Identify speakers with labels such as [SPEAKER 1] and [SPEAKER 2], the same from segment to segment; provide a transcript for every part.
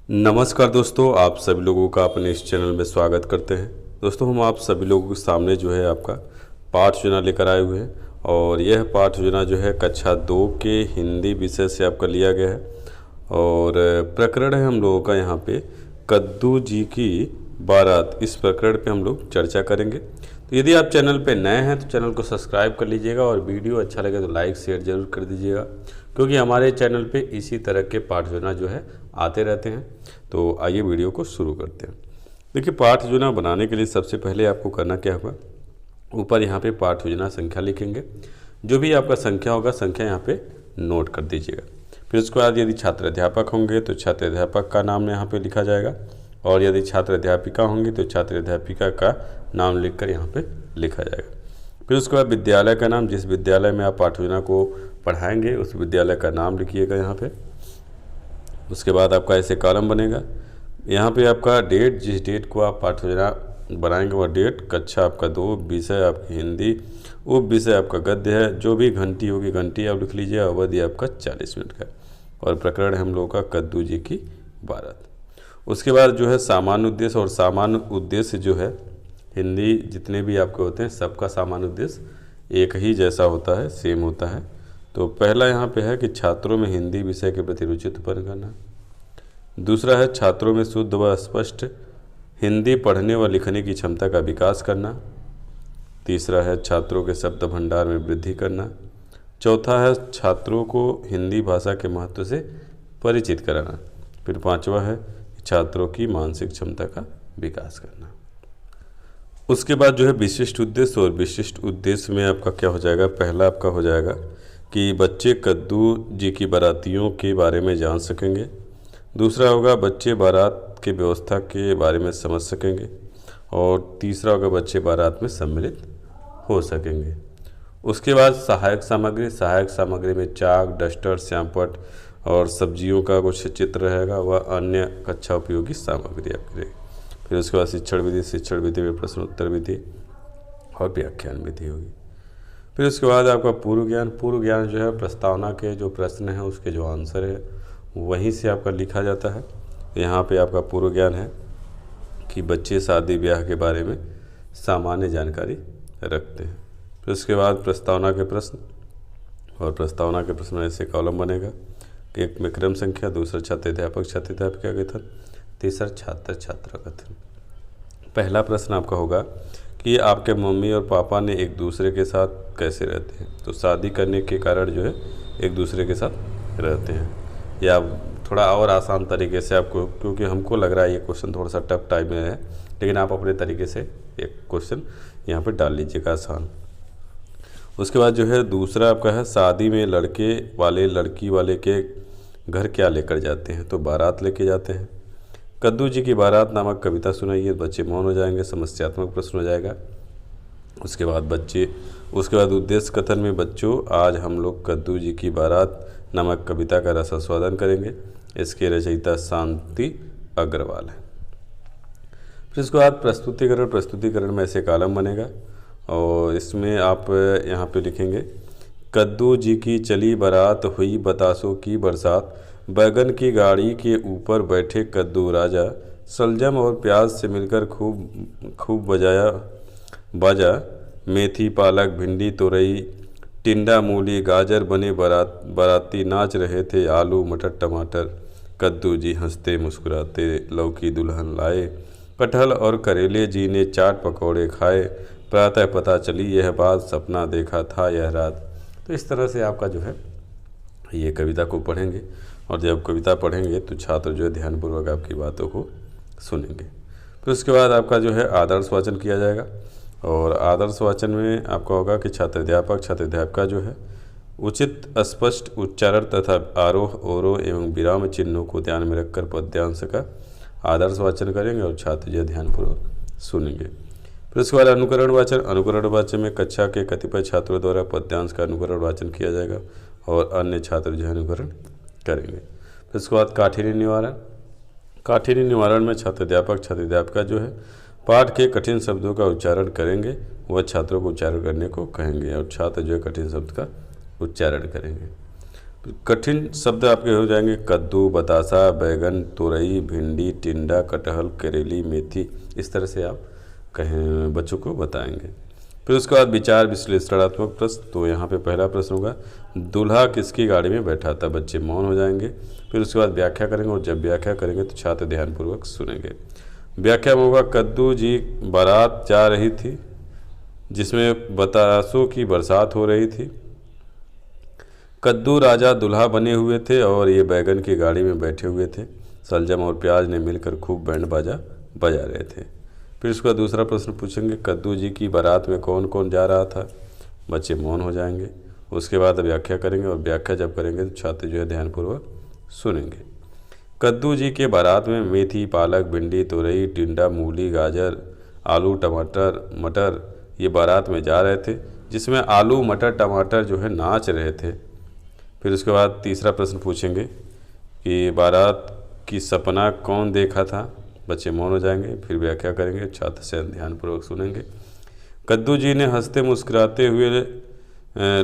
[SPEAKER 1] नमस्कार दोस्तों, आप सभी लोगों का अपने इस चैनल में स्वागत करते हैं। दोस्तों, हम आप सभी लोगों के सामने जो है आपका पाठ योजना लेकर आए हुए हैं और यह पाठ योजना जो है कक्षा 2 के हिंदी विषय से आपका लिया गया है और प्रकरण है हम लोगों का यहाँ पे कद्दू जी की बारात। इस प्रकरण पे हम लोग चर्चा करेंगे। तो यदि आप चैनल पे नए हैं तो चैनल को सब्सक्राइब कर लीजिएगा और वीडियो अच्छा लगे तो लाइक शेयर जरूर कर दीजिएगा, क्योंकि हमारे चैनल पे इसी तरह के पाठ योजना जो है आते रहते हैं। तो आइए वीडियो को शुरू करते हैं। देखिए, पाठ योजना बनाने के लिए सबसे पहले आपको करना क्या होगा, ऊपर यहाँ पे पाठ योजना संख्या लिखेंगे। जो भी आपका संख्या होगा, संख्या यहाँ पे नोट कर दीजिएगा। फिर उसके बाद यदि छात्र अध्यापक होंगे तो छात्र अध्यापक का नाम यहाँ पे लिखा जाएगा और यदि छात्र अध्यापिका होंगी तो छात्र अध्यापिका का नाम लिखकर यहाँ पे लिखा जाएगा। फिर उसके बाद विद्यालय का नाम, जिस विद्यालय में आप पाठ योजना को पढ़ाएंगे उस विद्यालय का नाम लिखिएगा यहाँ पे। उसके बाद आपका ऐसे कॉलम बनेगा। यहाँ पे आपका डेट, जिस डेट को आप पाठ योजना बनाएंगे वह डेट, कक्षा आपका 2, विषय आपकी हिंदी, उप विषय आपका गद्य है, जो भी घंटी होगी घंटी आप लिख लीजिए, अवधि आपका 40 मिनट का और प्रकरण है हम लोगों का कद्दू जी की बारात। उसके बाद जो है सामान्य उद्देश्य, और सामान्य उद्देश्य जो है हिंदी जितने भी आपके होते हैं सबका सामान्य उद्देश्य एक ही जैसा होता है, सेम होता है। तो पहला यहाँ पे है कि छात्रों में हिंदी विषय के प्रति रुचि उत्पन्न करना। दूसरा है छात्रों में शुद्ध व स्पष्ट हिंदी पढ़ने व लिखने की क्षमता का विकास करना। तीसरा है छात्रों के शब्द भंडार में वृद्धि करना। चौथा है छात्रों को हिंदी भाषा के महत्व से परिचित कराना। फिर पांचवा है छात्रों की मानसिक क्षमता का विकास करना। उसके बाद जो है विशिष्ट उद्देश्य, और विशिष्ट उद्देश्य में आपका क्या हो जाएगा, पहला आपका हो जाएगा कि बच्चे कद्दू जी की बारातियों के बारे में जान सकेंगे। दूसरा होगा बच्चे बारात के व्यवस्था के बारे में समझ सकेंगे और तीसरा होगा बच्चे बारात में सम्मिलित हो सकेंगे। उसके बाद सहायक सामग्री, सहायक सामग्री में चाक, डस्टर, श्यामपट्ट और सब्जियों का कुछ चित्र रहेगा, वह अन्य कक्षा उपयोगी सामग्री आपकी रहेगी। फिर उसके बाद शिक्षण विधि, शिक्षण विधि में प्रश्न उत्तर विधि और व्याख्यान विधि होगी। फिर उसके बाद आपका पूर्व ज्ञान, पूर्व ज्ञान जो है प्रस्तावना के जो प्रश्न हैं उसके जो आंसर है वहीं से आपका लिखा जाता है। यहाँ पे आपका पूर्व ज्ञान है कि बच्चे शादी ब्याह के बारे में सामान्य जानकारी रखते हैं। फिर उसके बाद प्रस्तावना के प्रश्न, और प्रस्तावना के प्रश्न में ऐसे कॉलम बनेगा कि एक में क्रम संख्या, दूसरा छात्र अध्यापक छात्र अध्यापिका कथन, तीसरा छात्र छात्रा कथन। पहला प्रश्न आपका होगा कि आपके मम्मी और पापा ने एक दूसरे के साथ कैसे रहते हैं। तो शादी करने के कारण जो है एक दूसरे के साथ रहते हैं, या थोड़ा और आसान तरीके से आपको, क्योंकि हमको लग रहा है ये क्वेश्चन थोड़ा सा टफ टाइप में है, लेकिन आप अपने तरीके से एक क्वेश्चन यहाँ पे डाल लीजिएगा आसान। उसके बाद जो है दूसरा आपका है शादी में लड़के वाले लड़की वाले के घर क्या लेकर जाते हैं। तो बारात लेके जाते हैं। कद्दू जी की बारात नामक कविता सुनाइए, बच्चे मौन हो जाएंगे, समस्यात्मक प्रश्न हो जाएगा। उसके बाद उद्देश्य कथन में बच्चों आज हम लोग कद्दू जी की बारात नामक कविता का रसास्वादन करेंगे। इसके रचयिता शांति अग्रवाल है। फिर उसके बाद प्रस्तुतिकरण, प्रस्तुतिकरण में ऐसे कॉलम बनेगा और इसमें आप यहाँ पे लिखेंगे कद्दू जी की चली बारात, हुई बतासों की बरसात, बैगन की गाड़ी के ऊपर बैठे कद्दू राजा, सलजम और प्याज से मिलकर खूब बजाया बाजा, मेथी पालक भिंडी तोरई टिंडा मूली गाजर बने बाराती नाच रहे थे आलू मटर टमाटर, कद्दू जी हंसते मुस्कुराते लौकी दुल्हन लाए, कटहल और करेले जी ने चाट पकौड़े खाए, प्रातः पता चली यह बात सपना देखा था यह रात। तो इस तरह से आपका जो है ये कविता को पढ़ेंगे, और जब कविता पढ़ेंगे तो छात्र जो है ध्यानपूर्वक आपकी बातों को सुनेंगे। फिर उसके बाद आपका जो है आदर्श वाचन किया जाएगा, और आदर्श वाचन में आपका होगा कि छात्र अध्यापिका जो है उचित स्पष्ट उच्चारण तथा आरोह अवरोह एवं विराम चिन्हों को ध्यान में रखकर पद्यांश का आदर्श वाचन करेंगे और छात्र जो ध्यानपूर्वक सुनेंगे। फिर उसके बाद अनुकरण वाचन, अनुकरण वाचन में कक्षा के कतिपय छात्रों द्वारा पद्यांश का अनुकरण वाचन किया जाएगा और अन्य छात्र जो है अनुकरण करेंगे। फिर उसके बाद काठिन्य निवारण, काठिन्य निवारण में छात्र अध्यापिका जो है पाठ के कठिन शब्दों का उच्चारण करेंगे, वह छात्रों को उच्चारण करने को कहेंगे और छात्र जो है कठिन शब्द का उच्चारण करेंगे। कठिन शब्द आपके हो जाएंगे कद्दू, बतासा, बैगन, तुरई, भिंडी, टिंडा, कटहल, करेली, मेथी। इस तरह से आप कहें बच्चों को बताएंगे। फिर उसके बाद विचार विश्लेषणात्मक प्रश्न। तो यहाँ पे पहला प्रश्न होगा दूल्हा किसकी गाड़ी में बैठा था। बच्चे मौन हो जाएंगे। फिर उसके बाद व्याख्या करेंगे और जब व्याख्या करेंगे तो छात्र ध्यानपूर्वक सुनेंगे। व्याख्या में होगा कद्दू जी बारात जा रही थी जिसमें बतासों की बरसात हो रही थी। कद्दू राजा दूल्हा बने हुए थे और ये बैगन की गाड़ी में बैठे हुए थे। सलजम और प्याज ने मिलकर खूब बैंड बाजा बजा रहे थे। फिर उसका दूसरा प्रश्न पूछेंगे कद्दू जी की बारात में कौन कौन जा रहा था। बच्चे मौन हो जाएंगे। उसके बाद व्याख्या करेंगे और व्याख्या जब करेंगे तो छात्र जो है ध्यानपूर्वक सुनेंगे। कद्दू जी के बारात में मेथी, पालक, भिंडी, तुरई, टिंडा, मूली, गाजर, आलू, टमाटर, मटर ये बारात में जा रहे थे जिसमें आलू, मटर, टमाटर जो है नाच रहे थे। फिर उसके बाद तीसरा प्रश्न पूछेंगे कि बारात की सपना कौन देखा था। बच्चे मौन हो जाएंगे। फिर व्याख्या करेंगे, छात्र से ध्यानपूर्वक सुनेंगे। कद्दू जी ने हंसते मुस्कुराते हुए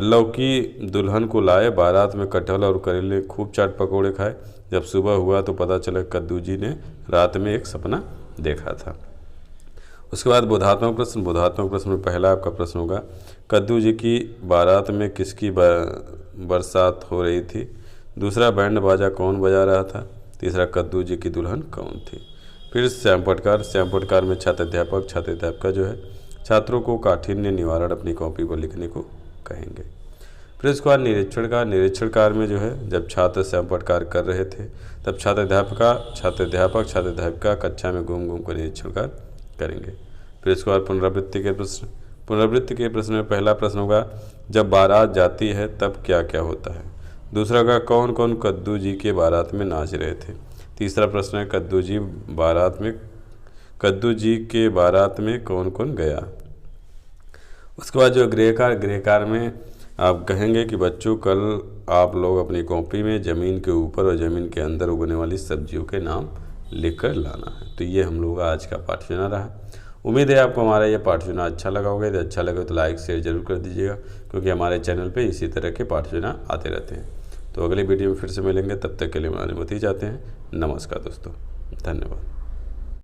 [SPEAKER 1] लौकी दुल्हन को लाए। बारात में कटहल और करेले खूब चाट पकौड़े खाए। जब सुबह हुआ तो पता चला कद्दू जी ने रात में एक सपना देखा था। उसके बाद बोधात्मक प्रश्न। बोधात्मक प्रश्न में पहला आपका प्रश्न होगा कद्दू जी की बारात में किसकी बरसात हो रही थी। दूसरा बैंड बाजा कौन बजा रहा था। तीसरा कद्दू जी की दुल्हन कौन थी। फिर श्याम पटकार। श्याम पटकार में छात्र अध्यापक जो है छात्रों को काठिन्य निवारण अपनी कॉपी पर लिखने को कहेंगे। फिर उसके बाद निरीक्षण कार्य में जो है जब छात्र श्याम पटकार कर रहे थे तब छात्र अध्यापक कक्षा में घूम कर निरीक्षण कार्य करेंगे। फिर उसके बाद पुनरावृत्ति के प्रश्न में पहला प्रश्न होगा जब बारात जाती है तब क्या क्या होता है। दूसरा का कौन कौन कद्दू जी के बारात में नाच रहे थे। तीसरा प्रश्न है कद्दू जी के बारात में कौन कौन गया। उसके बाद जो गृहकार में आप कहेंगे कि बच्चों कल आप लोग अपनी कॉपी में ज़मीन के ऊपर और ज़मीन के अंदर उगने वाली सब्जियों के नाम लिखकर लाना है। तो ये हम लोग का आज का पाठचुना रहा। उम्मीद है आपको हमारा ये पाठचुना अच्छा लगा होगा। यदि अच्छा लगे तो लाइक शेयर जरूर कर दीजिएगा क्योंकि हमारे चैनल पे इसी तरह के पाठचुना आते रहते हैं। तो अगली वीडियो में फिर से मिलेंगे। तब तक के लिए मैं अनुमति चाहते हैं। नमस्कार दोस्तों, धन्यवाद।